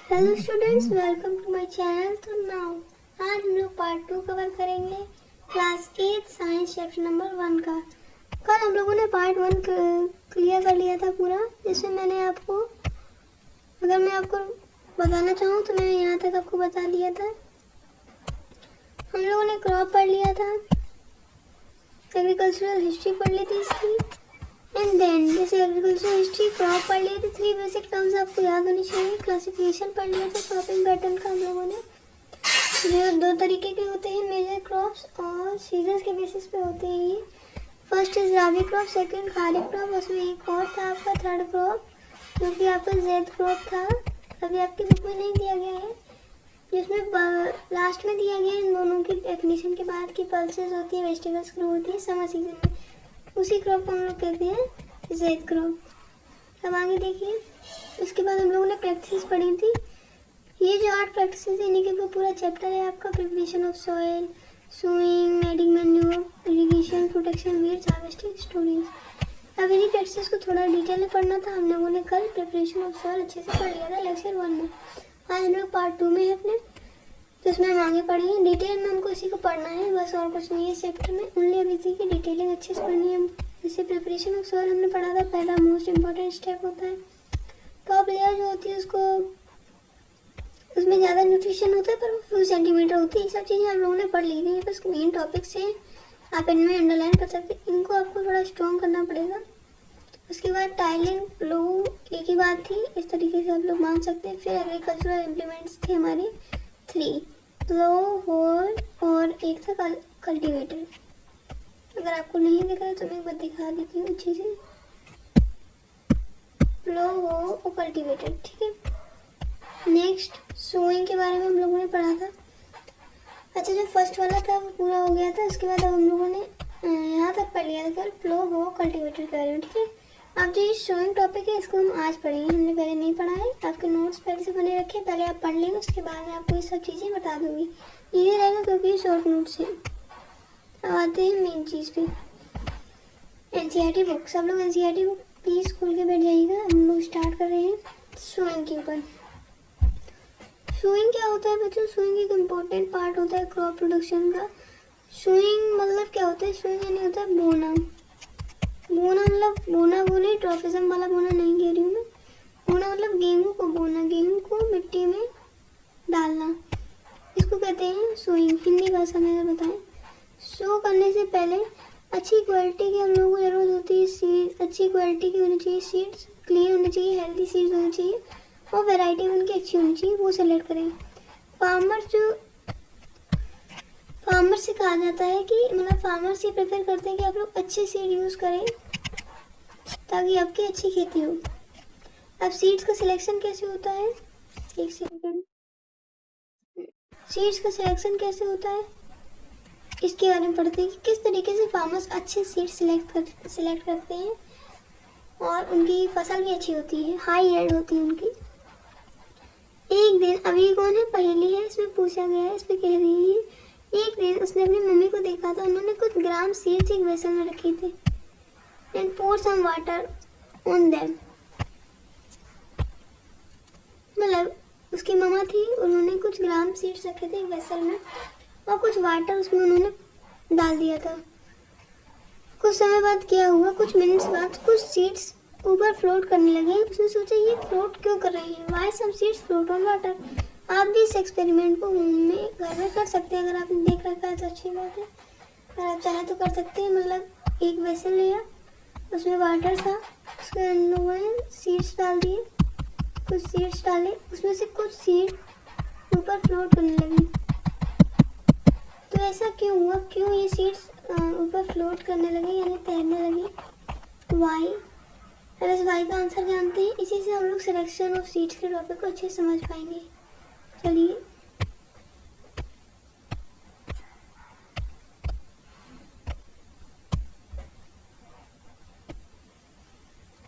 Hello students, welcome to my channel. तो now आज हम लोग पार्ट 2 कवर करेंगे क्लास 8 साइंस चैप्टर नंबर 1 का। कल हम लोगों ने पार्ट 1 क्लियर कर लिया था पूरा, जिसमें मैंने आपको, अगर मैं आपको बताना चाहूँ तो मैंने यहाँ तक आपको बता दिया था। हम लोगों ने क्रॉप पढ़ लिया था, एग्रीकल्चरल हिस्ट्री पढ़ ली थी इसकी, एंड देन जैसे एग्रीकल्चर हिस्ट्री क्रॉप पढ़ लिए थे, 3 बेसिक टर्म्स आपको याद होनी चाहिए। क्लासिफिकेशन पढ़ लिया था क्रॉपिंग पैटर्न का हम लोगों ने, जो 2 तरीके के होते हैं, मेजर क्रॉप्स और सीजन्स के बेसिस पे होते हैं ये। First is rabi crop, second kharif crop, उसमें एक और था आपका थर्ड क्रॉप जो कि आपका जेड क्रॉप था, अभी आपकी बुक में नहीं दिया गया है, जिसमें लास्ट में दिया गया है इन दोनों की डेफिनेशन के बाद की पल्सेस होती है, वेजिटेबल्स ग्रो होती है समर सीजन में, उसी क्रॉप को हम लोग कहते हैं जेड क्रॉप। अब आगे देखिए, उसके बाद हम लोगों ने प्रैक्टिस पढ़ी थी। ये जो 8 प्रैक्टिस है इन्हीं के ऊपर पूरा चैप्टर है आपका, preparation of soil, sowing, adding manure, irrigation, protection, weeds, harvesting, storage. अब इन्हीं प्रैक्टिस को थोड़ा डिटेल में पढ़ना था। हम लोगों ने कल प्रिपरेशन ऑफ सॉइल अच्छे से पढ़ लिया था लेक्चर 1 में। आज हम लोग पार्ट 2 में है अपने, तो इसमें हम आगे पढ़ेंगे। डिटेल में हमको इसी को पढ़ना है बस, और कुछ नहीं है इस चैप्टर में, ओनली अभी इसी की डिटेलिंग अच्छे से पढ़नी है। जैसे प्रिपरेशन ऑफ सॉइल हमने पढ़ा था, पहला मोस्ट इंपॉर्टेंट स्टेप होता है। टॉप लेयर जो होती है उसको, उसमें ज़्यादा न्यूट्रिशन होता है पर वो फ्यू सेंटीमीटर होती है। ये सब चीज़ें हम लोगों ने पढ़ ली थी, बस मेन टॉपिक्स हैं, आप इनमें अंडरलाइन कर सकते हैं। इनको आपको थोड़ा स्ट्रॉन्ग करना पड़ेगा। उसके बाद टाइलिंग, फ्लो, एक ही बात थी, इस तरीके से आप लोग मान सकते हैं। फिर एग्रीकल्चरल इम्प्लीमेंट्स थे हमारे 3, फ्लो, होल और एक था कल्टीवेटर। अगर आपको नहीं दिख रहा है तो मैं एक बार दिखा देती हूँ अच्छे से। फ्लो, हो और कल्टीवेटर, ठीक है। नेक्स्ट सोइंग के बारे में हम लोगों ने पढ़ा था। अच्छा, जो फर्स्ट वाला था वो पूरा हो गया था। उसके बाद अब हम लोगों ने यहाँ तक पढ़ लिया था फ्लो, हो, कल्टीवेटर के बारे में, ठीक है। अब जो ये शोइंग टॉपिक है इसको हम आज पढ़ेंगे, हमने पहले नहीं पढ़ा है। आपके नोट्स पहले से बने रखे, पहले आप पढ़ लेंगे, उसके बाद मैं आपको ये सब चीज़ें बता दूंगी। इजी रहेगा क्योंकि ये शॉर्ट नोट्स हैं। अब आते हैं मेन चीज़ पे, एनसीईआरटी बुक। सब लोग एनसीईआरटी बुक प्लीज़ खोल के बैठ जाइएगा। हम लोग स्टार्ट कर रहे हैं शोइंग के ऊपर। शोइंग क्या होता है बच्चों? शोइंग एक इम्पोर्टेंट पार्ट होता है क्रॉप प्रोडक्शन का। शोइंग मतलब क्या होता है? शोइंग यानी होता है बोना। बोना मतलब बोना बोले ट्रॉफिज्म वाला बोना नहीं कह रही हूँ मैं। बोना मतलब गेहूँ को बोना, गेहूँ को मिट्टी में डालना, इसको कहते हैं सोइंग। हिंदी भाषा में अगर बताएं, सो करने से पहले अच्छी क्वालिटी की हम लोगों को ज़रूरत होती है सीड्स, अच्छी क्वालिटी की होनी चाहिए सीड्स, क्लीन होनी चाहिए, हेल्दी सीड्स होनी चाहिए और वैरायटी उनकी अच्छी होनी चाहिए, वो सेलेक्ट करें। फार्मर से कहा जाता है कि मतलब फार्मर से प्रेफर करते हैं कि आप लोग अच्छे सीड यूज़ करें ताकि आपकी अच्छी खेती हो। अब सीड्स का सिलेक्शन कैसे होता है, एक सेकंड, सीड्स का सिलेक्शन कैसे होता है इसके बारे में पढ़ते हैं कि किस तरीके से फार्मर्स अच्छे सीड सिलेक्ट करते हैं और उनकी फसल भी अच्छी होती है, हाई यील्ड होती है उनकी। एक दिन, अभी कौन है, पहेली है, इसमें पूछा गया है, इसमें कह रही है एक दिन उसने अपनी मम्मी को देखा था, उन्होंने कुछ ग्राम सीड्स एक वेसल में रखे थे and pour some water on them। मतलब उसकी मम्मा थी, उन्होंने कुछ ग्राम सीड्स रखे थे एक वेसल में और कुछ वाटर उसमें उन्होंने डाल दिया था। कुछ समय बाद क्या हुआ, कुछ मिनट्स बाद कुछ सीड्स ऊपर फ्लोट करने लगे। उसने सोचा ये फ्लोट क्यों कर रही हैं, why some seeds float on water. आप भी इस एक्सपेरिमेंट को होम में घर में कर सकते हैं, अगर आपने देख रखा है तो अच्छी बात है, अगर आप चाहें तो कर सकते हैं। मतलब एक वेसल लिया, उसमें वाटर था, उसके अंदर लोगों ने सीड्स डाल दिए, कुछ सीड्स डाले, उसमें से कुछ सीड ऊपर फ्लोट करने लगी। तो ऐसा क्यों हुआ, क्यों ये सीड्स ऊपर फ्लोट करने लगी यानी तैरने लगी, वाई? अब इस वाई का आंसर जानते हैं, इसी से हम लोग सिलेक्शन ऑफ सीड्स के टॉपिक को अच्छे से समझ पाएंगे। चलिए,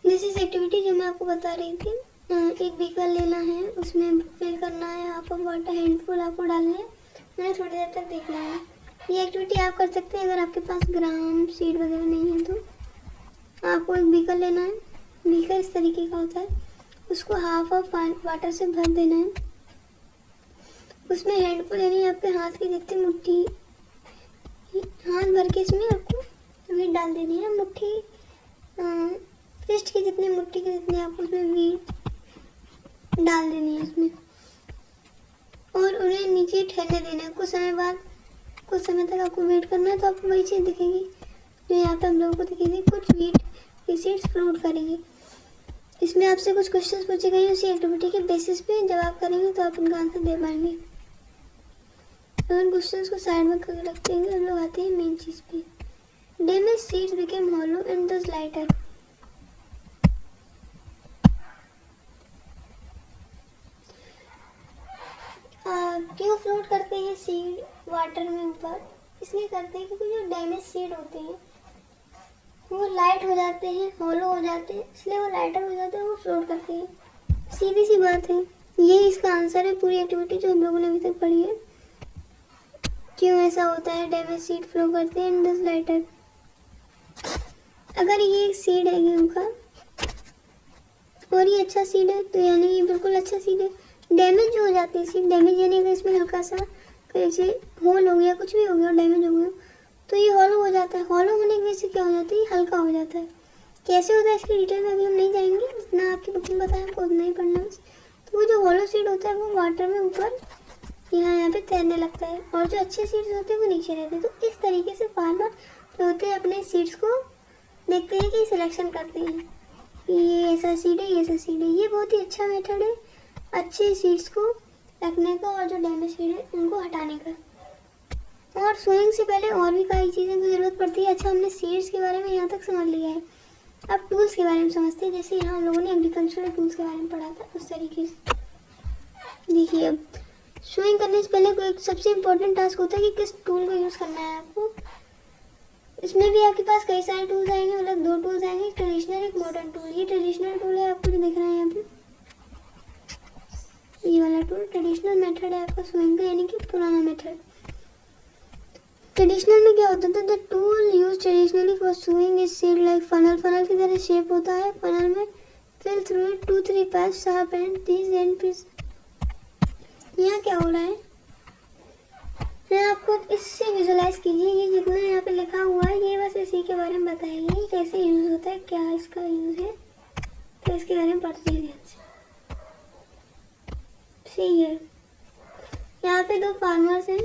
दिस इज एक्टिविटी जो मैं आपको बता रही थी। एक बीकर लेना है, उसमें फिल करना है, हाफ ऑफ वाटर हैंडफुल आपको डालना है, मैंने थोड़ी देर तक देखना है। ये एक्टिविटी आप कर सकते हैं अगर आपके पास ग्राम सीड वगैरह नहीं है तो। आपको एक बीकर लेना है, बीकर इस तरीके का होता है, उसको हाफ ऑफ वाटर से भर देना है। उसमें हैंडफुल यानी आपके हाथ की जितनी मुट्ठी, हाथ भर के इसमें आपको वीट डाल देनी है। मुट्ठी फिस्ट की जितनी मुट्ठी के जितने आपको उसमें वीट डाल देनी है उसमें, और उन्हें नीचे ठहरने देना है। कुछ समय बाद, कुछ समय तक आपको वेट करना है, तो आपको वही चीज़ दिखेगी जो यहाँ पे हम लोगों को दिखेगी, कुछ वीट की सीड्स फ्लोट करेंगी। इसमें आपसे कुछ क्वेश्चंस पूछे गए हैं, उसी एक्टिविटी के बेसिस पे जब आप करेंगे तो आप उनका आंसर दे पाएंगे। तो उन क्वेश्चंस को साइड में करके रखते हैं। हम लोग आते हैं मेन चीज़ पे। Damage seeds became hollow and दस लाइटर। क्यों फ्लोट करते हैं सीड वाटर में ऊपर? इसलिए करते हैं क्योंकि जो डैमेज सीड होते हैं वो लाइट हो जाते हैं, हॉलो हो जाते हैं, इसलिए वो लाइटर हो जाते हैं, वो फ्लोट करते हैं। सीधी सी बात है, ये इसका आंसर है पूरी एक्टिविटी जो हम लोगों ने अभी तक पढ़ी है। क्यों ऐसा होता है, डैमेज सीड फ्लो करते हैं एंड दस लाइटर। अगर ये एक सीड है गेहूं का और ये अच्छा सीड है तो यानी ये बिल्कुल अच्छा सीड है। डैमेज जो हो जाती है सीड, डैमेज यानी अगर इसमें हल्का सा कैसे होल हो गया, कुछ भी हो गया और डैमेज हो गया तो ये हॉलो हो जाता है। हॉलो होने की वजह से क्या हो जाता है, ये हल्का हो जाता है। कैसे होता है इसकी डिटेल में अभी हम नहीं जाएंगे, जितना आपकी बुक में बताया हमको उतना ही पढ़ना है। तो वो जो हॉलो सीड होता है वो वाटर में ऊपर यहाँ पे तैरने लगता है, और जो अच्छे सीड्स होते हैं वो नीचे रहते हैं। तो इस तरीके से फार्मर जो होते हैं अपने सीड्स को देखते हैं कि सिलेक्शन करते हैं, ये ऐसा सीड है, ये ऐसा सीड है। ये बहुत ही अच्छा मेथड है अच्छे सीड्स को रखने का और जो डैमेज सीड है उनको हटाने का। और सोइंग से पहले और भी कई चीज़ों की ज़रूरत पड़ती है। अच्छा, हमने सीड्स के बारे में यहाँ तक समझ लिया है, अब टूल्स के बारे में समझते हैं। जैसे यहाँ हम लोगों ने एग्रीकल्चरल टूल्स के बारे में पढ़ा था, उस तरीके से देखिए। अब सोइंग करने से पहले कोई सबसे इम्पोर्टेंट टास्क होता है कि किस टूल को यूज़ करना है आपको। इसमें भी आपके पास कई सारे टूल्स आएंगे, मतलब दो टूल्स आएंगे, ट्रेडिशनल एक मॉडर्न टूल। ये ट्रेडिशनल टूल है आपको जो दिख रहा है यहाँ पे, ये वाला टूल ट्रेडिशनल मेथड है आपका सोइंग का, यानी कि पुराना मेथड। ट्रेडिशनल में क्या होता था, the tool use traditionally for sowing is shaped like funnel. Funnel की तरह शेप होता है। फनल में fill through it 2-3 pipes sharp end this end piece. यहाँ क्या हो रहा है, मैं आपको इससे विजुलाइज कीजिए। ये जितना यहाँ पे लिखा हुआ है ये बस इसी के बारे में बताइए, कैसे यूज होता है, क्या इसका यूज है, तो इसके बारे में पढ़ते हैं। सही है, यहाँ पे दो फार्मर्स हैं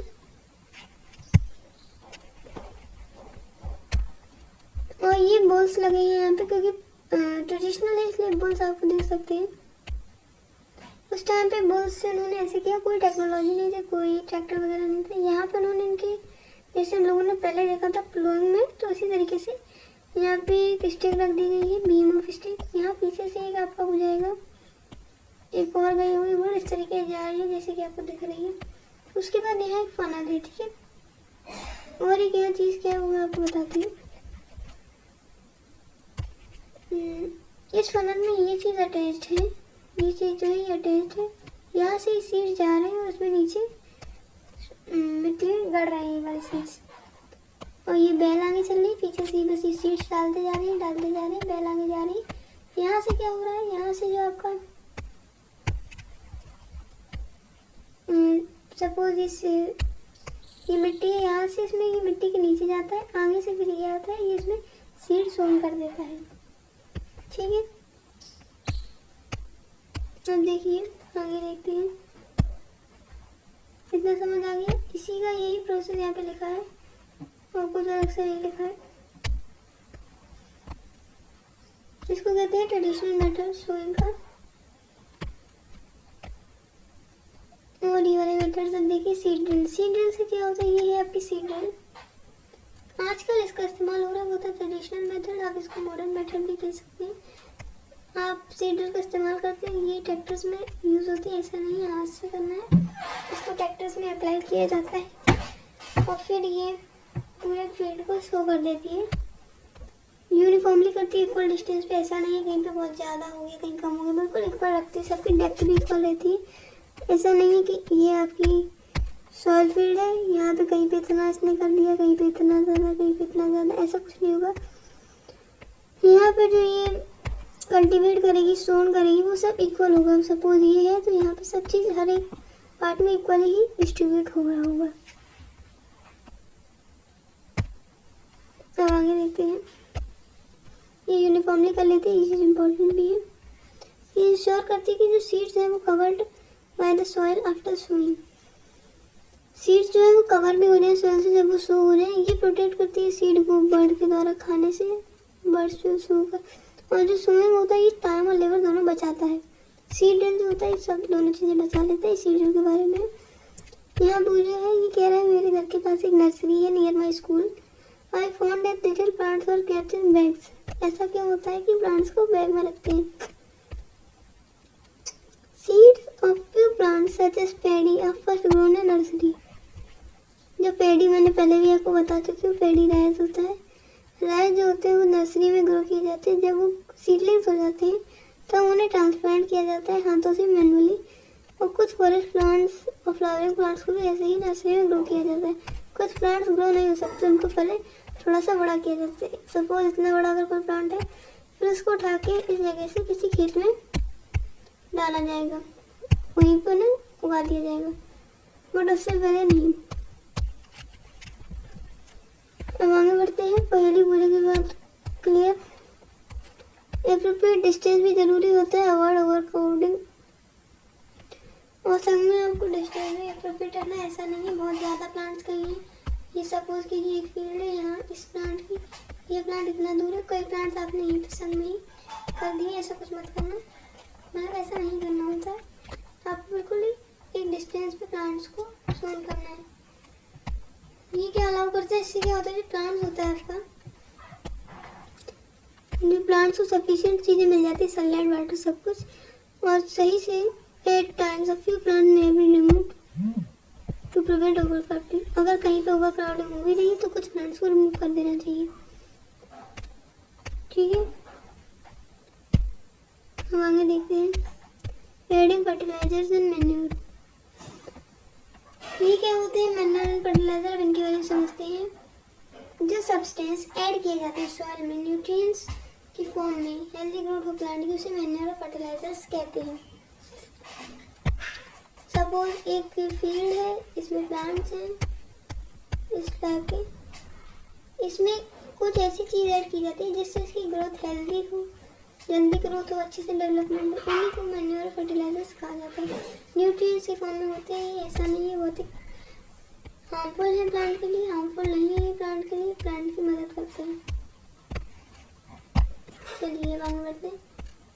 और ये बोल्स लगे हैं यहाँ पे, क्योंकि ट्रेडिशनल है इसलिए बोल्स आपको देख सकते हैं। उस टाइम पे बोल्स से उन्होंने ऐसे किया, कोई टेक्नोलॉजी नहीं थी, कोई ट्रैक्टर वगैरह नहीं थे। यहाँ पे उन्होंने इनके, जैसे हम लोगों ने पहले देखा था प्लोइंग में, तो इसी तरीके से यहाँ पे एक स्टिक रख दी गई है, बीम ऑफ स्टिक। यहाँ पीछे से एक आपका हो जाएगा, एक और गई हुई वो इस तरीके से जा रही है जैसे कि आपको दिख रही है। उसके बाद यहाँ एक फनल है, ठीक है। और एक यहाँ चीज़ क्या है वो मैं आपको बताती हूँ। इस फनल में ये चीज़ अटैच्ड है, ये चीज़ जो है ये अटैच्ड है। यहाँ से सीड्स जा रहे हैं और उसमें नीचे मिट्टी गड़ रही है वाली सीड्स, और ये बैल आगे चल रही है, पीछे से बस ये सीड्स डालते जा रहे हैं, डालते जा रहे हैं, बैल आगे जा रही है। यहाँ से क्या हो रहा है, यहाँ से जो आपका सपोज इस ये मिट्टी है, यहाँ से इसमें ये मिट्टी के नीचे जाता है, आगे से फिर ये आता है, ये इसमें सीड सोन कर देता है, ठीक है। अब देखिए आगे देखते हैं, इतना समझ आ गया। इसी का यही प्रोसेस यहाँ पे लिखा है और कुछ अलग से नहीं लिखा है। इसको कहते हैं ट्रेडिशनल मेथड सोइंग का। और ये वाले मेथड सब देखिए, सीड ड्रिल। सीड ड्रिल से क्या होता है, ये है आपकी सीड ड्रिल। आजकल इसका इस्तेमाल हो रहा है, वो था ट्रेडिशनल मेथड, आप इसको मॉडर्न मेथड भी कह सकते हैं। आप सीड ड्रिल का इस्तेमाल करते हैं, ये ट्रैक्टर्स में यूज़ होती है, ऐसा नहीं है हाथ से करना है, इसको ट्रैक्टर्स में अप्लाई किया जाता है और फिर ये पूरे फील्ड को शो कर देती है, यूनिफॉर्मली करती है, इक्वल डिस्टेंस पे। ऐसा नहीं है कहीं पे बहुत ज़्यादा हो गया कहीं कम हो गया, बिल्कुल इक्वल रखती है, सबकी डेप्थ भी इक्वल रहती है। ऐसा नहीं है कि ये आपकी सॉइल फील्ड है, यहाँ पे कहीं पे इतना इसने कर दिया, कहीं पे इतना ज़्यादा, कहीं पे इतना ज़्यादा, ऐसा कुछ नहीं होगा। यहाँ पे जो ये कल्टीवेट करेगी, स्टोन करेगी, वो सब इक्वल होगा। सपोज ये है तो यहाँ पे सब चीज़ हर एक पार्ट में इक्वली ही डिस्ट्रीब्यूट हो रहा होगा। अब आगे देखते हैं, ये यूनिफॉर्मली कर लेते हैं, ये चीज़ इम्पोर्टेंट भी है। ये इंश्योर करती है कि जो सीड्स हैं वो covered by the soil after sowing. Seeds जो है वो कवर भी हो रहे हैं सॉइल से जब वो सो हो रहे हैं। ये प्रोटेक्ट करती है सीड को बर्ड के द्वारा खाने से, बर्ड्स जो सो कर। और जो सोइंग होता है ये टाइम और लेबर दोनों बचाता है। सीड ड्रिल जो होता है सब दोनों चीज़ें बचा लेता है। सीड ड्रिल के बारे में यहाँ पूछा है, ये कह रहा है मेरे घर के पास एक नर्सरी है near my school. I found that little plants were kept in bags. ऐसा क्यों होता है कि प्लांट्स को बैग में रखते हैं। Seeds of few plants such as paddy are first grown in nursery. जो पैडी मैंने पहले भी आपको बता चुकी हूँ, पैडी राइस होता है। राइस जो होते हैं वो नर्सरी में ग्रो किए जाते हैं। जब वो सीडलिंग्स हो जाते हैं तब उन्हें ट्रांसप्लांट किया जाता है हाथों से मैनुअली। और कुछ फॉरेस्ट प्लांट्स और फ्लावरिंग प्लांट्स को भी ऐसे ही नर्सरी में ग्रो किया जाता है। कुछ प्लांट्स ग्रो नहीं हो सकते, उनको पहले थोड़ा सा बड़ा किया जाता है। सपोज इतना बड़ा अगर कोई प्लांट है फिर उसको उठा के इस जगह से किसी खेत में डाला जाएगा, वहीं पर ना उगा दिया जाएगा, बट उससे पहले नहीं। अब आगे बढ़ते हैं, पहली पूरे के बाद क्लियर। एप्रोप्रिएट डिस्टेंस भी जरूरी होता है, अवॉइड ओवर क्राउडिंग। और संग में आपको डिस्टेंस भी एप्रोप्रिएट रखना, ऐसा नहीं है बहुत ज़्यादा प्लांट्स कहीं हैं। ये सपोज कि ये एक फील्ड है, यहाँ इस प्लांट की ये प्लांट इतना दूर है, कोई प्लांट्स आपने यहीं पे संग में ही कर दिए, ऐसा कुछ मत करना। मतलब ऐसा नहीं करना होता है, आपको बिल्कुल ही एक डिस्टेंस पे प्लांट्स को सोन करना है। ये क्या अलाउ करता है, इससे क्या होता है जो प्लांट्स होता है आपका, जो प्लांट्स को सफिशिएंट चीज़ें मिल जाती है, सनलाइट वाटर सब कुछ, और सही से at times a few plant में be remove to prevent over crowding. अगर कहीं पे ओवर क्राउडिंग हो भी रही है तो कुछ प्लांट्स को रिमूव कर देना चाहिए। ठीक है, हम आगे देखते हैं एडिंग फर्टिलाइजर्स एंड मैन्योर। ये क्या होते हैं मैन्योर एंड फर्टिलाइजर, इनके बारे में समझते हैं। जो सब्सटेंस ऐड किए जाते हैं सॉइल में न्यूट्रिएंट्स की फॉर्म में हेल्दी ग्रोथ हो प्लांट की, उसे मैन्योर और फर्टिलाइजर्स कहते हैं। सपोज एक फील्ड है, इसमें प्लांट्स हैं इस टाइप के, इसमें कुछ ऐसी चीज़ ऐड की जाती है जिससे इसकी ग्रोथ हेल्दी हो, जल्दी ग्रोथ हो, अच्छे से डेवलपमेंट हो, उन्हीं को मैन्योर फर्टिलाइजर्स कहा जाता है। न्यूट्रिएंट्स के फॉर्म में होते हैं, ऐसा नहीं है बहुत ही हार्मफुल है प्लांट के लिए, हार्मफुल नहीं है ये प्लांट के लिए, प्लांट की मदद करते हैं। चलिए आगे बढ़ते हैं।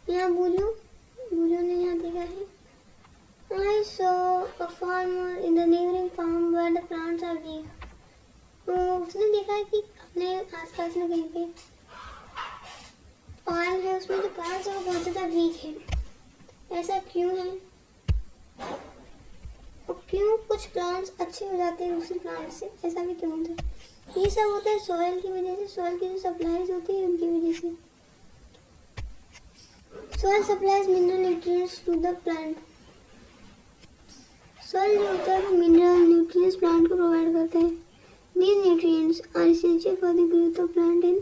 यहाँ बूझो ने यहाँ देखा है, I saw a farmer in the neighboring farm where the plants are weak. तो उसने देखा है कि अपने आसपास में कहीं पे ऑयल है, उसमें जो प्लांट्स है वो बहुत ज़्यादा वीक है। ऐसा क्यों है और क्यों कुछ प्लांट्स अच्छे हो जाते हैं दूसरे प्लांट से, ऐसा भी क्यों होता है। ये सब होता है सॉइल की वजह से, सॉइल की जो सप्लाईज होती है उनकी वजह से। Soil supplies mineral nutrients to the plant. Soil जो होता है वो मिनरल न्यूट्रिएंट्स प्लांट को प्रोवाइड करता है। These nutrients are essential for the growth of plant in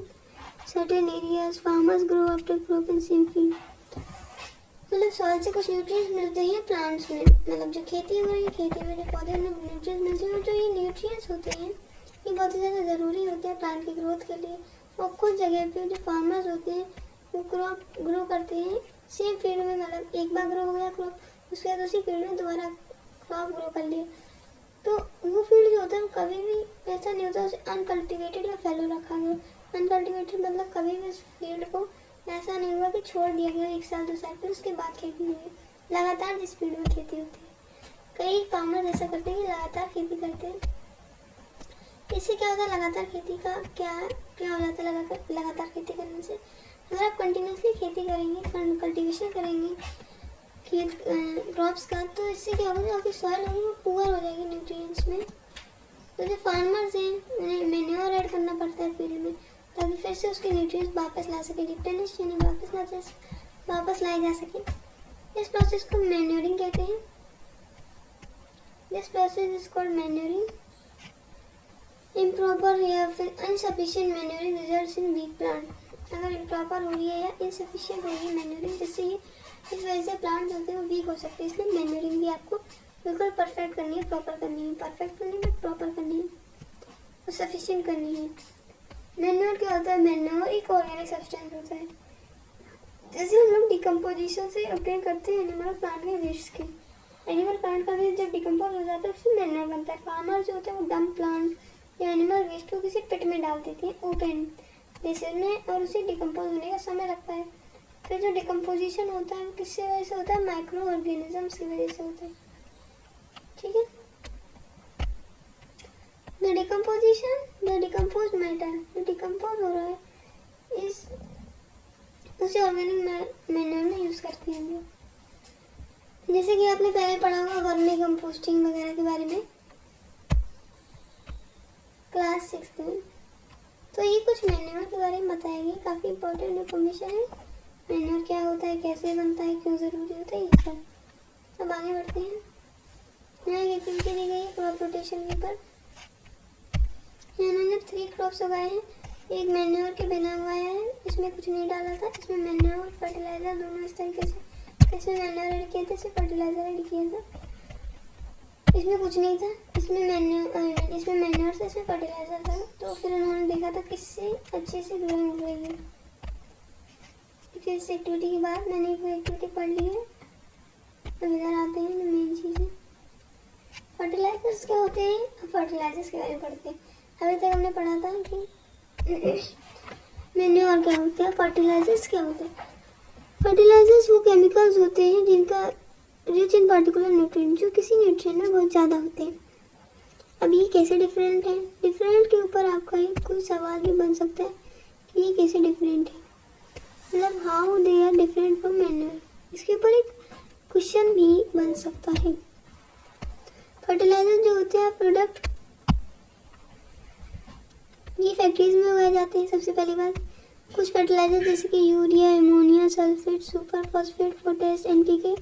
certain areas. Farmers grow after crop in same field. मतलब soil से कुछ न्यूट्रिएंट्स मिलते हैं प्लांट्स में, मतलब जो खेती हो रही है खेती में जो पौधे हैं उन्हें न्यूट्रिएंट्स मिलते हैं। जो ये न्यूट्रिएंट्स होते हैं ये बहुत ही ज़्यादा ज़रूरी होते हैं प्लांट की ग्रोथ के लिए। और कुछ जगह पे जो फार्मर्स होते हैं वो क्रॉप ग्रो करते हैं सेम फील्ड में, मतलब एक बार ग्रो हो गया क्रॉप, उसके बाद उसी फील्ड में दोबारा क्रॉप ग्रो कर लिया। तो वो फील्ड जो होता है कभी भी ऐसा नहीं होता उसे अनकल्टिवेटेड या फैलो रखा गया। अनकल्टिवेटेड मतलब कभी भी उस फील्ड को ऐसा नहीं हुआ कि छोड़ दिया गया 1 साल 2 साल, फिर उसके बाद खेती हुई, लगातार जिस फील्ड में खेती होती है। कई फार्मर ऐसा करते हैं कि लगातार खेती करते हैं। इससे क्या होता है, लगातार खेती का क्या हो जाता है, लगातार खेती करने से अगर आप कंटिन्यूसली खेती करेंगे, कल्टिवेशन करेंगे खेत क्रॉप्स का, तो इससे क्या होगा जो आपकी सॉइल होगी वो पुअर हो जाएगी न्यूट्रिएंट्स में। तो जो फार्मर्स हैं उन्हें मैन्योर ऐड करना पड़ता है फील्ड में ताकि फिर से उसके न्यूट्रिएंट्स वापस ला सके, रिप्लेनिश यानी वापस लाए जा सके। इस प्रोसेस को मैन्योरिंग कहते हैं। This process is called manuring. Improper या फिर unsufficient manuring results in weak plant. अगर इम्प्रॉपर हो रही है या इनसफिशिएंट हो रही है मैन्योरिंग, जिससे ये इस वजह से प्लांट्स होते हैं वो वीक हो सकते हैं। इसलिए मैन्योरिंग भी आपको बिल्कुल परफेक्ट करनी है, प्रॉपर करनी है, परफेक्ट करनी है, प्रॉपर करनी है और सफिशिएंट करनी है। मैन्योर क्या होता है? मैन्योर एक ऑर्गेनिक सब्सटेंस होता है जैसे हम लोग डिकम्पोजिशन से ऑब्टेन करते हैं एनिमल प्लांट के वेस्ट के। एनिमल प्लांट का वेस्ट जब डिकम्पोज हो जाता है उससे मैन्योर बनता है। फार्मर जो होते हैं वो डंप प्लांट या एनिमल वेस्ट को किसी पिट में डाल देते हैं ओपन प्लेसेस में, और उसे डिकम्पोज होने का समय लगता है। फिर जो डिकम्पोजिशन होता है वो किससे वजह से होता है? माइक्रो ऑर्गेनिजम्स की वजह से होता है। ठीक है, the decomposition, the decompose matter, जो डिकम्पोज हो रहा है इस उसे ऑर्गेनिक मैन्योर में यूज करते हैं हम लोग। जैसे कि आपने पहले पढ़ा होगा वर्मी कंपोस्टिंग वगैरह के बारे में क्लास 6 में। तो ये कुछ मैन्योर के बारे में बताया गया, काफ़ी इंपॉर्टेंट इन्फॉर्मेशन है। मैन्योर क्या होता है, कैसे बनता है, क्यों ज़रूरी होता है, ये सब। अब आगे बढ़ते हैं। यहाँ एक एक्टिविटी दी गई है क्रॉप रोटेशन के ऊपर। इन्होंने 3 क्रॉप्स उगाए हैं, एक मैन्योर के बिना उगाया है, इसमें कुछ नहीं डाला था, इसमें मैन्योर फर्टिलाइजर दोनों इस तरीके से, इसमें मैन्योर ऐड किया था, इसमें फर्टिलाइजर ऐड किया था। इसमें कुछ नहीं था, इसमें मैन्योर से इसमें फर्टिलाइजर था। तो फिर उन्होंने देखा था किससे अच्छे से ग्रोइंग हो रही है। फिर इस एक्टिविटी के बाद मैंने एक एक्टिविटी पढ़ ली है। अब इधर आते हैं मेन चीज़ें। फर्टिलाइजर्स क्या होते हैं, फर्टिलाइजर्स के बारे में पढ़ते हैं। अभी तक हमने पढ़ा था कि मैन्योर क्या होता है, फर्टिलाइजर्स क्या होते हैं। फर्टिलाइजर्स वो केमिकल्स होते हैं जिनका रिच इन पर्टिकुलर न्यूट्रिएंट, जो किसी न्यूट्रिएंट में बहुत ज़्यादा होते हैं। अब ये कैसे डिफरेंट है, डिफरेंट के ऊपर आपका एक कोई सवाल भी बन सकता है कि ये कैसे डिफरेंट है, मतलब how they are different from manure, इसके ऊपर एक क्वेश्चन भी बन सकता है। फर्टिलाइजर जो होते हैं प्रोडक्ट, ये फैक्ट्रीज में उगाए जाते हैं। सबसे पहली बात, कुछ फर्टिलाइजर जैसे कि urea, ammonia, sulphate, super phosphate, potash, NPK,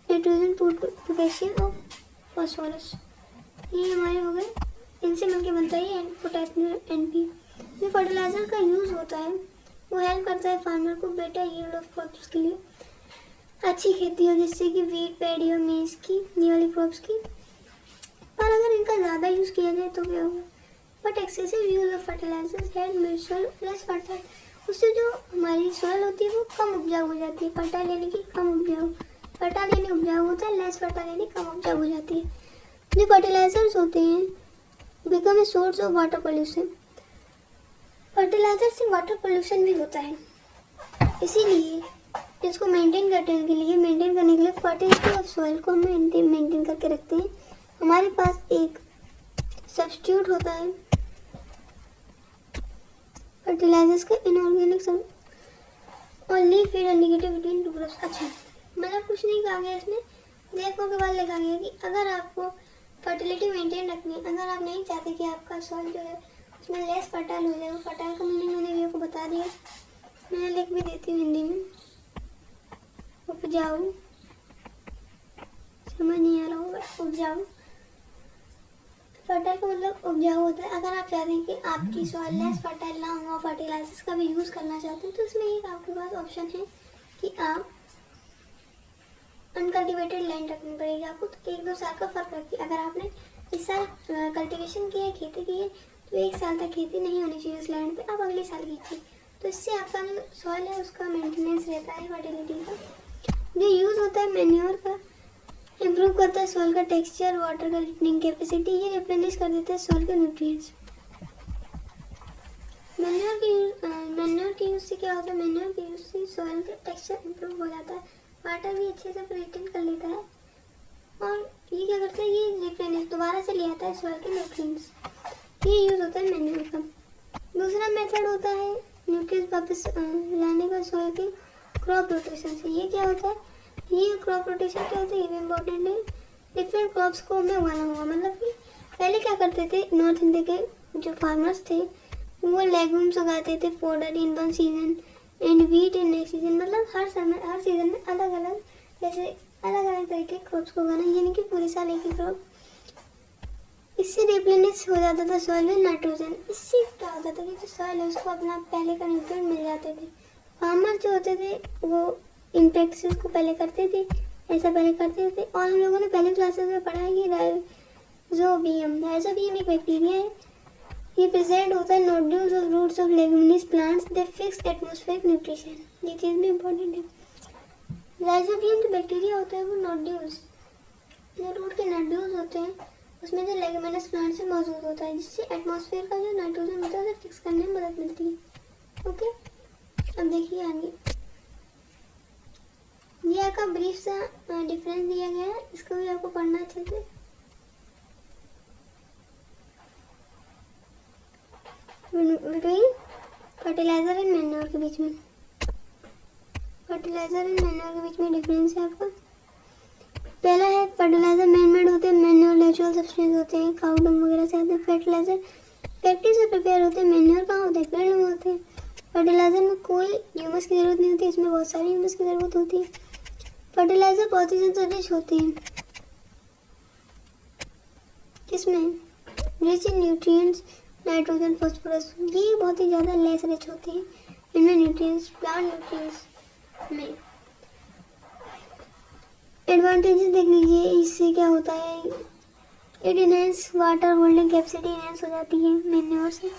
nitrogen, potassium और फॉस्फोरस, ये हमारे हो गए, इनसे मिलकर बनता है पोटेशियम एनपी। जो फर्टिलाइजर का यूज़ होता है वो हेल्प करता है फार्मर को बेटर यील्ड ऑफ क्रॉप्स के लिए, अच्छी खेती हो, जैसे कि वीट, पैडी और मेज की, ये वाली क्रॉप्स की। पर अगर इनका ज़्यादा यूज़ किया जाए तो क्या होगा? But excessive use of fertilizers had made soil less fertile, उससे जो हमारी सॉइल होती है वो कम उपजाऊ हो जाती है। फर्टाइल यानी कि कम उपजाऊ, फर्टाइल यानी उपजाऊ होता है, लेस फर्टाइल यानी कम उपजाऊ हो जाती है। जो फर्टिलाइजर्स होते हैं become a source of water pollution, fertilizer से वाटर पोल्यूशन भी होता है। इसीलिए इसको मेंटेन करने के लिए फर्टिलिटी ऑफ सॉइल को हम मेंटेन करके रखते हैं। हमारे पास एक सब्स्टिट्यूट होता है फर्टिलाइजर्स का, inorganic only feed indicator between two groups. अच्छा, मतलब कुछ नहीं कहा गया इसमें, देखो के बाद लिखा गया कि अगर आपको फर्टिलिटी मेंटेन रखनी है, अगर आप नहीं चाहते कि आपका सॉइल जो है उसमें लेस फर्टाइल हो जाए, फर्टाइल का मीनिंग मैंने आपको बता दिया, मैं लिख भी देती हूँ हिंदी में, उपजाऊ, समझ नहीं आ रहा होगा, उपजाऊ, फर्टाइल का मतलब उपजाऊ होता है। अगर आप चाहते हैं कि आपकी सॉइल लेस फर्टाइल ना हो, फर्टिलाइजर्स का भी यूज़ करना चाहते हैं, तो इसमें एक आपके पास ऑप्शन है कि आप अनकल्टिवेटेड लैंड रखनी पड़ेगी आपको। तो 1-2 साल का फर्क रखिए। अगर आपने इस साल कल्टिवेशन की है, खेती की है, तो 1 साल तक खेती नहीं होनी चाहिए उस लैंड पे, आप अगले साल कीजिए। तो इससे आपका जो सॉइल है उसका मेंटेनेंस रहता है, फर्टिलिटी का। जो यूज़ होता है मैन्योर का, इम्प्रूव करता है सॉइल का टेक्सचर, वाटर का रिटेनिंग कैपेसिटी, ये रिप्लेनिश कर देता है सॉइल के न्यूट्रिएंट्स। मैन्योर के यूज़ से क्या होता है? मैन्योर के यूज़ से सॉइल का टेक्सचर इम्प्रूव हो जाता है, वाटर भी अच्छे से रिटेन कर लेता है, और ये क्या करता है, ये रिप्लेनिश दोबारा से ले आता है सॉइल के न्यूट्रिएंट्स। ये यूज़ होता है मैन्योर का। दूसरा मेथड होता है न्यूट्रिएंट्स वापस लाने का सॉइल के क्रॉप रोटेशन से। ये क्या होता है? ये क्रॉप रोटेशन क्या होता है, ये भी इम्पोर्टेंट है। डिफरेंट क्रॉप्स को हमें उगाना होगा, मतलब कि पहले क्या करते थे नॉर्थ इंडिया के जो फार्मर्स थे वो लेगूम्स उगाते थे, fodder in one season and wheat in next season, मतलब हर सीजन में अलग अलग, जैसे अलग अलग तरीके के क्रॉप्स को उगाना, यानी कि पूरे साल एक ही क्रॉप। इससे रिप्लेनिश हो जाता था सॉइल में नाइट्रोजन। इससे क्या होता था कि जो सॉइल है उसको अपना पहले का न्यूट्रिएंट मिल जाते थे। फार्मर जो होते थे वो इन प्रैक्टिसेस को पहले करते थे, ऐसा पहले करते थे। और हम लोगों ने पहले क्लासेस में पढ़ा है कि राइजोबियम एक बैक्टीरिया है। ये प्रेजेंट होता है nodules of roots of leguminous plants that fix atmospheric nutrition. ये चीज़ भी इम्पोर्टेंट है। राइजोबियम जो बैक्टीरिया होता है वो नोड्यूल्स, जो रूट के नोड्यूल्स होते हैं उसमें जो लेगुमिनस प्लांट से मौजूद होता है, जिससे एटमॉस्फेयर का जो नाइट्रोजन होता है उसे फिक्स करने में मदद मिलती है। ओके, अब देखिए आगे ये आपका ब्रीफ सा डिफरेंस दिया गया है, इसको भी आपको पढ़ना अच्छे से। बिटवीन फर्टिलाइजर एंड मैन्योर के बीच में, फर्टिलाइजर एंड मैन्योर के बीच में डिफरेंस है आपका। पहला है फर्टिलाइजर मैन मेड होते हैं, मैन्योर नेचुरल सब्सटेंस होते हैं, काउ डंग वगैरह से आते हैं। फर्टिलाइजर फैक्ट्री से प्रिपेयर होते हैं, मैन्योर कहाँ होते हैं, पेड़ में होते हैं। फर्टिलाइजर में कोई ह्यूमस की जरूरत नहीं होती, इसमें बहुत सारी ह्यूमस की जरूरत होती है। फर्टिलाइजर बहुत ही ज्यादा रिच होते हैं, किसमें, rich in nutrients, nitrogen, phosphorus. ये बहुत ही ज़्यादा लेस रिच होते हैं इनमें न्यूट्रिएंट्स, प्लांट न्यूट्रिएंट्स में। एडवांटेजेस देख लीजिए, इससे क्या होता है, it enhance water holding capacity enhance हो जाती है मैन्योर से।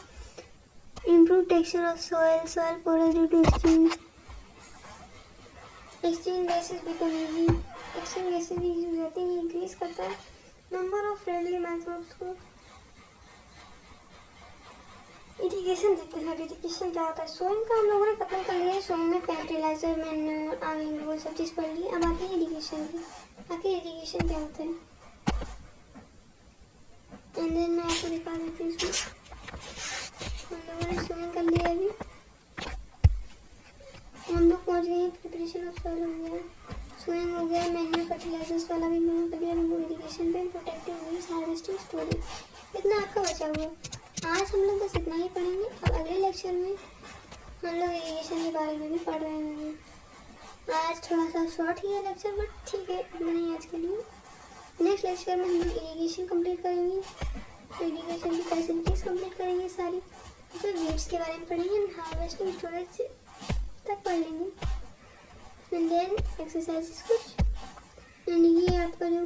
Improve texture of soil, soil porous due to exchange gases become easy, exchange gases भी यूज हो जाती है, इंक्रीज करता है नंबर ऑफ फ्रेंडली माइक्रोब्स को। इरिगेशन देखते हैं, इरिगेशन क्या होता है। सोइंग का हम लोगों ने खत्म कर लिया है, सोइंग में फर्टिलाइजर मैन्योर आमीन वो सब चीज़ पढ़ ली। अब आती है इरिगेशन की, आखिर इरिगेशन क्या होता है एंड देन मैं आपको दिखा देती हूँ। इसमें हम लोगों ने सोइंग कर लिया अभी, हम लोग पहुँच गए प्रिपरेशन ऑफ सॉइल हो गया, सोइंग हो गया, मैन्योर फर्टिलाइजर्स वाला भी मैंने कर लिया। इरिगेशन पे प्रोटेक्टिव वेस्ट, हार्वेस्टिंग, स्टोरेज, इतना आपका बचा हुआ है। आज हम लोग बस इतना ही पढ़ेंगे। अब अगले लेक्चर में हम लोग इरिगेशन के बारे में भी पढ़ रहे होंगे। आज थोड़ा सा शॉर्ट ही है लेक्चर, बट ठीक है, इतना ही आज के लिए। नेक्स्ट लेक्चर में हम लोग इरिगेशन कंप्लीट करेंगे, इरिगेशन की फैसिलिटीज़ कंप्लीट करेंगे सारी, फिर वेट्स के बारे में पढ़ेंगे, हार्वेस्टिंग, स्टोरेज तक पढ़ लेंगे एंड देन एक्सरसाइजेस कुछ। एंड ये आपका जो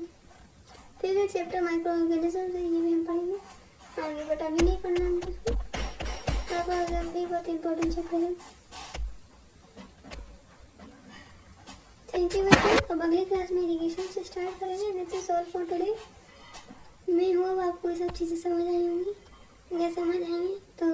फेवरेट चैप्टर माइक्रो ऑर्गेनिज्म है ये भी हम पढ़ेंगे आगे, बट अभी नहीं पढ़ना हमको, माइक्रो भी बहुत इंपॉर्टेंट चैप्टर है। थैंक यू बच्चों, अब अगली क्लास में इरिगेशन से स्टार्ट करेंगे। This is all for today. मैं होप आपको ये सब चीज़ें समझ आई होंगी। अगर समझ आएंगी तो